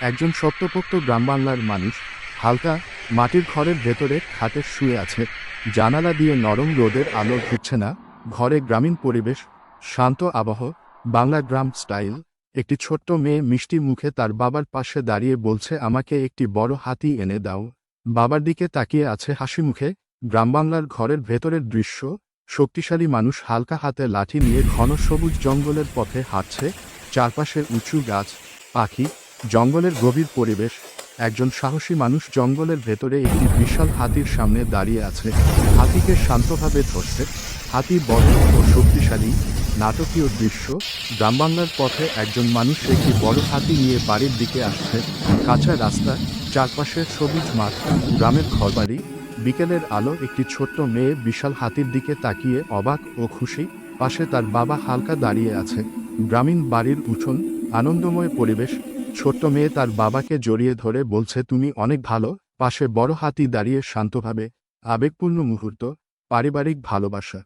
একজন শক্তপোক্ত গ্রামবাংলার মানুষ হালকা মাটির ঘরের ভেতরে খাটে শুয়ে আছে। জানালা দিয়ে নরম রোদের আলো ঢুকছে না। ঘরে গ্রামীণ পরিবেশ, শান্ত আবহ, বাংলা গ্রাম স্টাইল। একটি ছোট্ট মেয়ে মিষ্টি মুখে তার বাবার পাশে দাঁড়িয়ে বলছে, আমাকে একটি বড় হাতি এনে দাও। বাবার দিকে তাকিয়ে আছে হাসি মুখে। গ্রামবাংলার ঘরের ভেতরের দৃশ্য, শক্তিশালী মানুষ হালকা হাতে লাঠি নিয়ে ঘন সবুজ জঙ্গলের পথে হাঁটছে। চারপাশের উঁচু গাছ, পাখি, জঙ্গলের গভীর পরিবেশ। একজন সাহসী মানুষ জঙ্গলের ভেতরে একটি বিশাল হাতির সামনে দাঁড়িয়ে আছে। হাতিকে শান্তভাবে ধরছে। হাতি বড় ও শক্তিশালী। নাটকীয় দৃশ্য, গ্রামবাংলার পথে একজন মানুষ একটি বড় হাতি নিয়ে বাড়ির দিকে আসছে। কাঁচা রাস্তা, চারপাশে সবুজ মাঠ, গ্রামের ঘরবাড়ি। বিকেলের আলো, একটি ছোট্ট মেয়ে বিশাল হাতির দিকে তাকিয়ে অবাক ও খুশি। পাশে তার বাবা হালকা দাঁড়িয়ে আছে। গ্রামীণ বাড়ির উঠোন, আনন্দময় পরিবেশ। ছোট্ট মেয়ে তার বাবাকে জড়িয়ে ধরে বলছে, তুমি অনেক ভালো। পাশে বড় হাতি দাঁড়িয়ে শান্তভাবে। আবেগপূর্ণ মুহূর্ত, পারিবারিক ভালোবাসা।